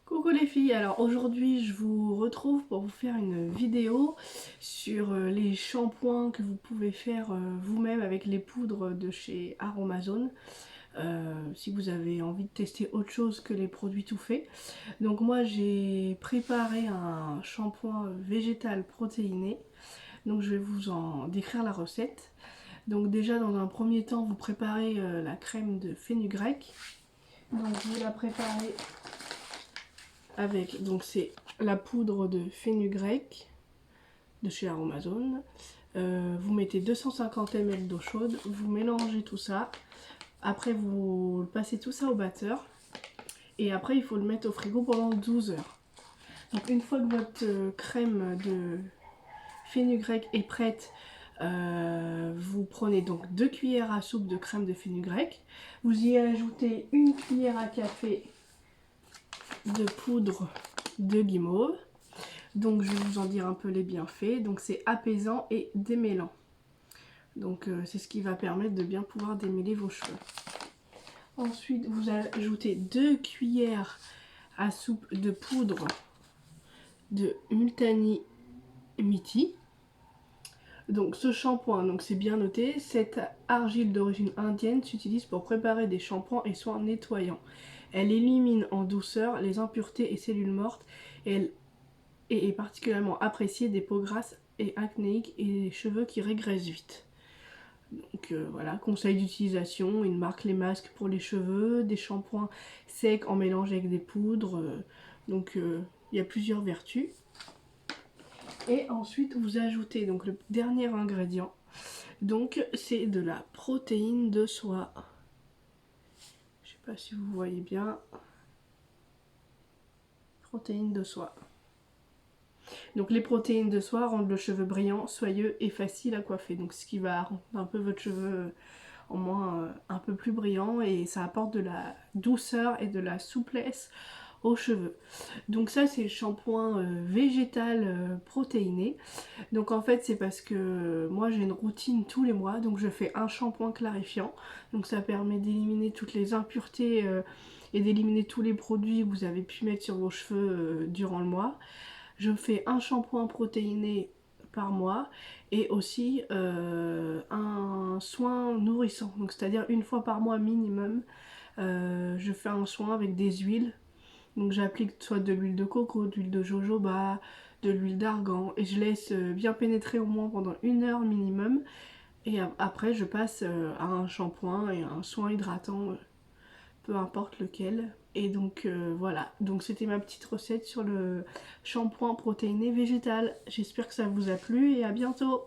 Coucou les filles, alors aujourd'hui je vous retrouve pour vous faire une vidéo sur les shampoings que vous pouvez faire vous-même avec les poudres de chez Aromazone, si vous avez envie de tester autre chose que les produits tout faits. Donc moi j'ai préparé un shampoing végétal protéiné, donc je vais vous en décrire la recette. Donc déjà dans un premier temps vous préparez la crème de fenugrec, donc vous la préparez avec, donc c'est la poudre de fenugrec de chez Aromazone. Vous mettez 250 ml d'eau chaude, vous mélangez tout ça. Après vous passez tout ça au batteur. Et après il faut le mettre au frigo pendant 12 heures. Donc une fois que votre crème de fenugrec est prête, vous prenez donc 2 cuillères à soupe de crème de fenugrec. Vous y ajoutez 1 cuillère à café de poudre de guimauve. Donc je vais vous en dire un peu les bienfaits. Donc c'est apaisant et démêlant. Donc c'est ce qui va permettre de bien pouvoir démêler vos cheveux. Ensuite vous ajoutez 2 cuillères à soupe de poudre de Multani Miti. Donc ce shampoing, donc c'est bien noté, cette argile d'origine indienne s'utilise pour préparer des shampoings et soins nettoyants. Elle élimine en douceur les impuretés et cellules mortes et elle est particulièrement appréciée des peaux grasses et acnéiques et des cheveux qui régressent vite. Donc voilà, conseil d'utilisation, il marque les masques pour les cheveux, des shampoings secs en mélange avec des poudres, donc il y a plusieurs vertus. Et ensuite vous ajoutez donc le dernier ingrédient, donc c'est de la protéine de soie. Je sais pas si vous voyez bien, protéine de soie. Donc les protéines de soie rendent le cheveu brillant, soyeux et facile à coiffer. Donc ce qui va rendre un peu votre cheveu en moins un peu plus brillant, et ça apporte de la douceur et de la souplesse aux cheveux. Donc ça c'est le shampoing végétal protéiné. Donc en fait c'est parce que moi j'ai une routine tous les mois, donc je fais un shampoing clarifiant. Donc ça permet d'éliminer toutes les impuretés et d'éliminer tous les produits que vous avez pu mettre sur vos cheveux durant le mois. Je fais un shampoing protéiné par mois et aussi un soin nourrissant, donc c'est-à-dire une fois par mois minimum. Je fais un soin avec des huiles, donc j'applique soit de l'huile de coco, de l'huile de jojoba, de l'huile d'argan, et je laisse bien pénétrer au moins pendant 1 heure minimum, et après je passe à un shampoing et à un soin hydratant, peu importe lequel. Et donc voilà, donc c'était ma petite recette sur le shampoing protéiné végétal. J'espère que ça vous a plu et à bientôt.